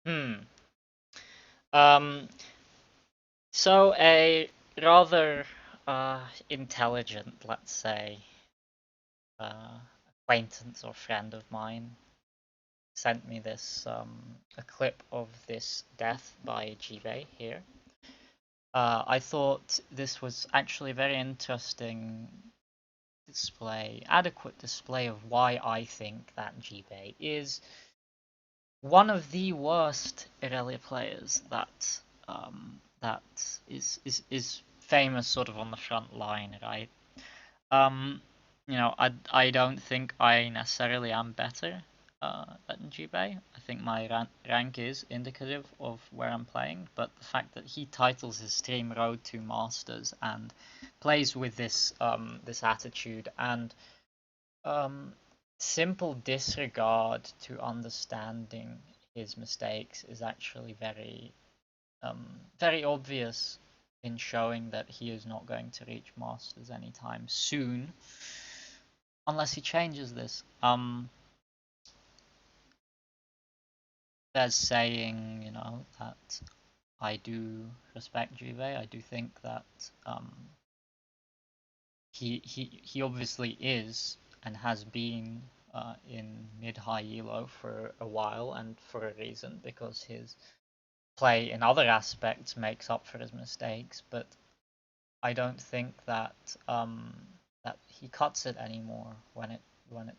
Hmm. Um, so a rather intelligent, let's say, acquaintance or friend of mine sent me this a clip of this death by gbay here. I thought this was actually a very interesting adequate display of why I think that gbay is one of the worst irelia players that is famous sort of on the front line, right? Um, I don't think I necessarily am better than gbay. I think my rank is indicative of where I'm playing, but the fact that he titles his stream Road to Masters and plays with this attitude and um, simple disregard to understanding his mistakes is actually very obvious in showing that he is not going to reach Masters anytime soon, unless he changes this. There's saying, that I do respect Juve. I do think that he obviously is and has been in mid-high elo for a while and for a reason because his play in other aspects makes up for his mistakes, but I don't think that he cuts it anymore when it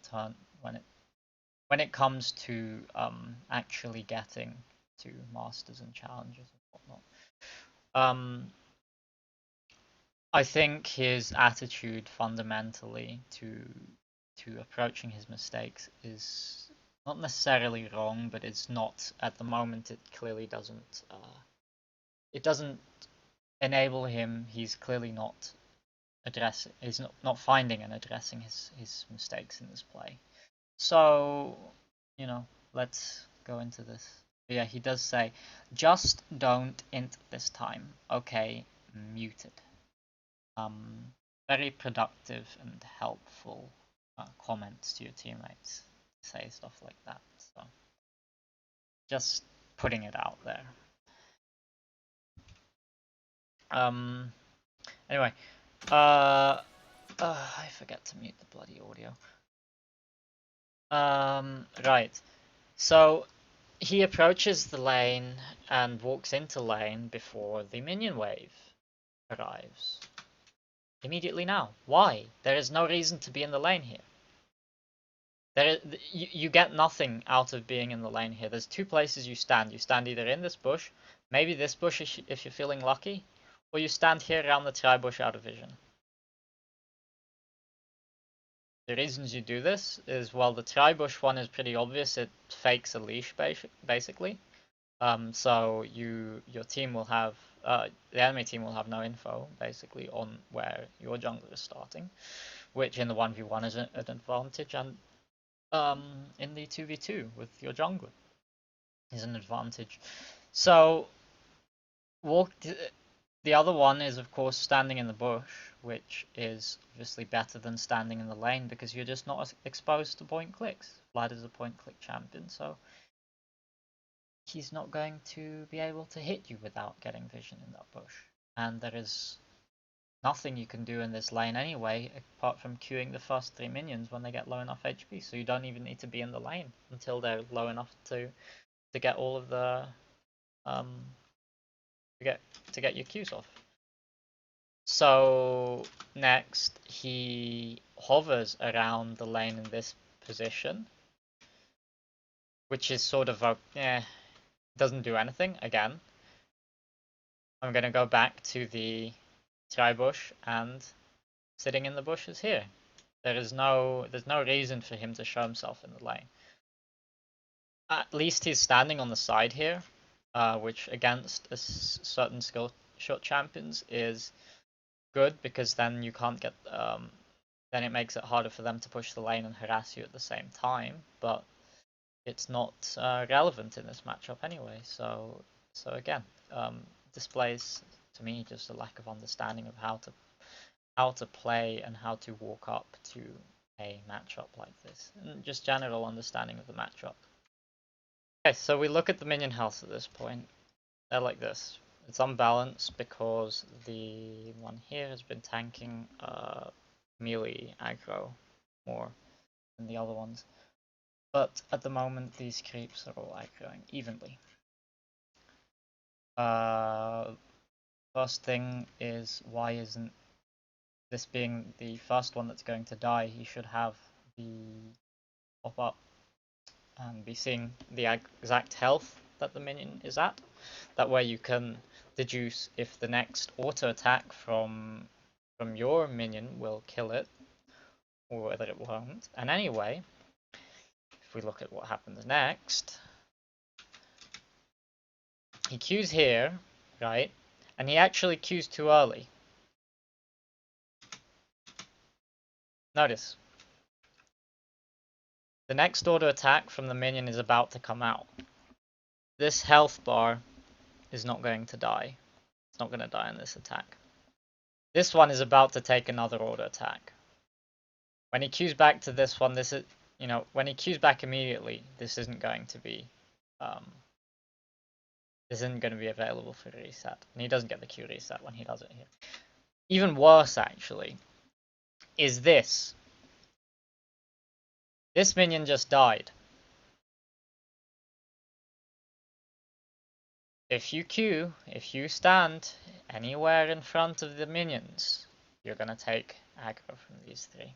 turn when it comes to actually getting to masters and challenges and whatnot. Um, I think his attitude fundamentally to approaching his mistakes is not necessarily wrong, but it's not at the moment. It clearly doesn't. It doesn't enable him. He's clearly not addressing. He's not finding and addressing his mistakes in this play. So, let's go into this. But yeah, he does say, just don't int this time. Okay, muted. Very productive and helpful comments to your teammates. Say stuff like that. So, just putting it out there. Um. Anyway, uh, I forget to mute the bloody audio. Right. So he approaches the lane and walks into lane before the minion wave arrives. Immediately now. Why? There is no reason to be in the lane here. You get nothing out of being in the lane here. There's two places you stand. You stand either in this bush, maybe this bush if you're feeling lucky, or you stand here around the tri bush out of vision. The reasons you do this is, well, the tri bush one is pretty obvious. It fakes a leash basically. So your team will have the enemy team will have no info basically on where your jungler is starting, which in the 1v1 is an advantage, and in the 2v2 with your jungler is an advantage. So walk. The other one is of course standing in the bush, which is obviously better than standing in the lane because you're just not exposed to point clicks. Vlad is a point click champion, so he's not going to be able to hit you without getting vision in that bush. And there is nothing you can do in this lane anyway, apart from queuing the first three minions when they get low enough HP. So you don't even need to be in the lane until they're low enough to get all of the um to get your Qs off. So next he hovers around the lane in this position, which is sort of a doesn't do anything again. I'm gonna go back to the tri bush and sitting in the bushes here. There's no reason for him to show himself in the lane. At least he's standing on the side here, which against a certain skill shot champions is good because then you can't get then it makes it harder for them to push the lane and harass you at the same time. But it's not relevant in this matchup anyway. So again, displays to me just a lack of understanding of how to play and how to walk up to a matchup like this, and just general understanding of the matchup. Okay, so we look at the minion health at this point. They're like this. It's unbalanced because the one here has been tanking melee aggro more than the other ones. But at the moment, these creeps are all aggroing evenly. First thing is, why isn't this being the first one that's going to die? He should have the pop up and be seeing the exact health that the minion is at. That way you can deduce if the next auto attack from your minion will kill it or whether it won't. And anyway, if we look at what happens next, he Qs here, right? And he actually Qs too early. Notice. The next auto attack from the minion is about to come out. This health bar is not going to die. It's not going to die in this attack. This one is about to take another auto attack. When he Qs back to this one, this is, you know, when he Qs back immediately, this isn't going to be available for reset. And he doesn't get the Q reset when he does it here. Even worse, actually, is this. This minion just died. If you stand anywhere in front of the minions, you're gonna take aggro from these three.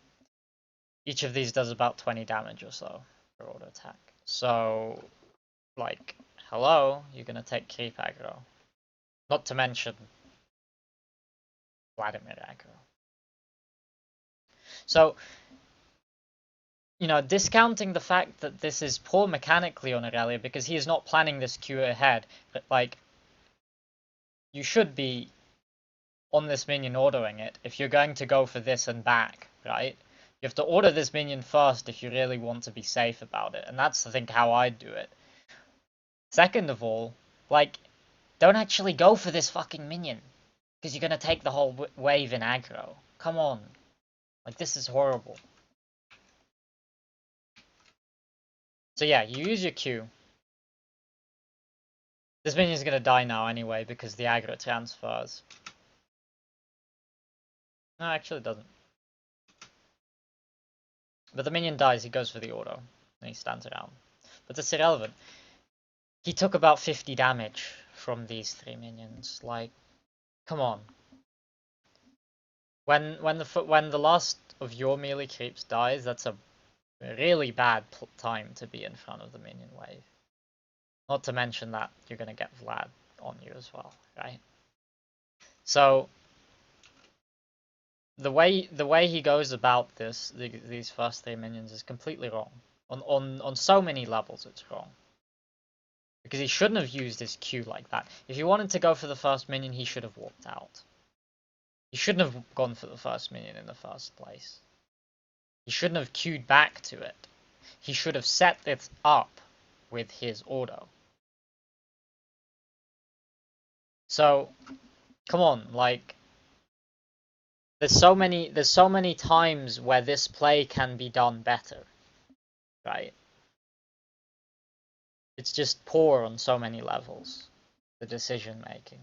Each of these does about 20 damage or so for auto attack. So, like, hello, you're gonna take creep aggro. Not to mention Vladimir aggro. So, you know, discounting the fact that this is poor mechanically on irelia because he is not planning this Q ahead, but like, you should be on this minion ordering it if you're going to go for this and back, right? You have to order this minion first if you really want to be safe about it, and that's I think how I'd do it. Second of all, like, don't actually go for this fucking minion because you're gonna take the whole wave in aggro. Come on, like, this is horrible. So yeah, you use your Q. This minion's gonna die now anyway because the aggro transfers. No, actually it doesn't. But the minion dies, he goes for the auto, and he stands around. But that's irrelevant. He took about 50 damage from these three minions. Like, come on. When the last of your melee creeps dies, that's a really bad time to be in front of the minion wave. Not to mention that you're gonna get Vlad on you as well, right? So the way he goes about these first three minions is completely wrong. On so many levels, it's wrong. Because he shouldn't have used his Q like that. If he wanted to go for the first minion, he should have walked out. He shouldn't have gone for the first minion in the first place. He shouldn't have queued back to it. He should have set it up with his auto. So, come on, like, there's so many times where this play can be done better, right? It's just poor on so many levels, the decision making.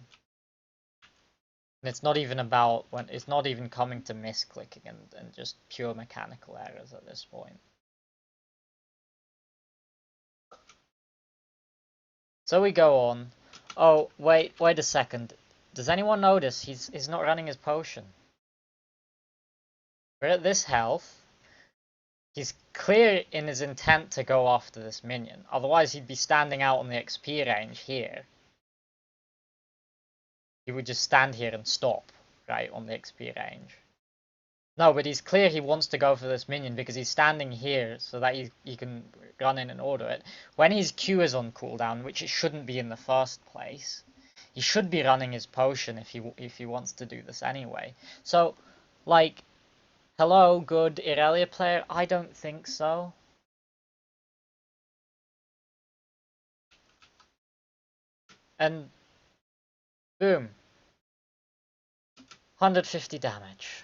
And it's not even about it's not even coming to misclicking and just pure mechanical errors at this point. So we go on. Oh, wait a second. Does anyone notice he's not running his potion? We're at this health. He's clear in his intent to go after this minion. Otherwise, he'd be standing out on the XP range here. He would just stand here and stop, right, on the XP range. No, but he's clear he wants to go for this minion because he's standing here so that he can run in and order it. When his Q is on cooldown, which it shouldn't be in the first place, he should be running his potion if he wants to do this anyway. So, like, hello, good Irelia player? I don't think so. And boom. 150 damage.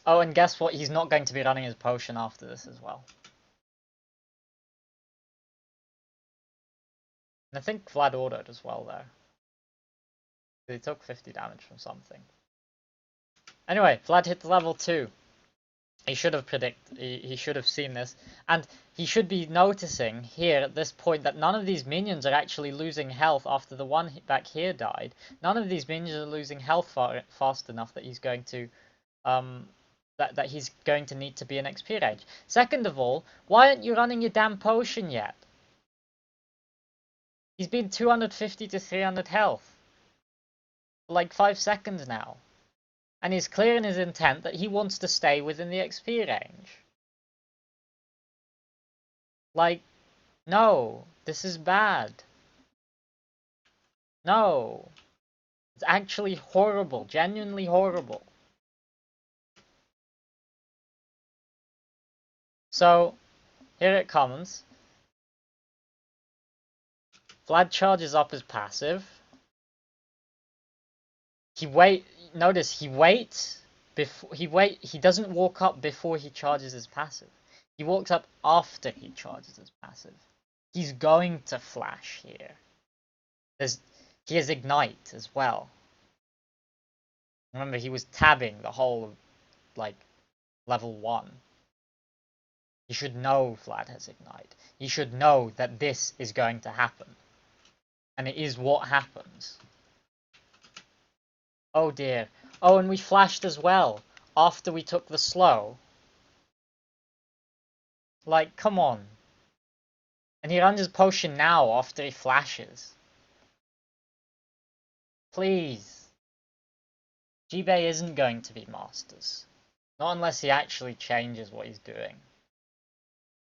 Oh, and guess what? He's not going to be running his potion after this as well. And I think Vlad ordered as well there. He took 50 damage from something. Anyway, Vlad hit level 2. He should have he should have seen this, and he should be noticing here at this point that none of these minions are actually losing health after the one back here died. None of these minions are losing health fast enough that he's going to that he's going to need to be an XP range. Second of all, why aren't you running your damn potion yet? He's been 250 to 300 health for like 5 seconds now. And he's clear in his intent that he wants to stay within the XP range. Like, no, this is bad. No. It's actually horrible, genuinely horrible. So, here it comes. Vlad charges up his passive. Notice he waits before he doesn't walk up before he charges his passive. He walks up after he charges his passive. He's going to flash here. He has ignite as well. Remember, he was tabbing the whole of like level 1. He should know Vlad has ignite. He should know that this is going to happen. And it is what happens. Oh dear. Oh, and we flashed as well after we took the slow. Like, come on. And he runs his potion now after he flashes. Please. Gbay isn't going to be Masters. Not unless he actually changes what he's doing.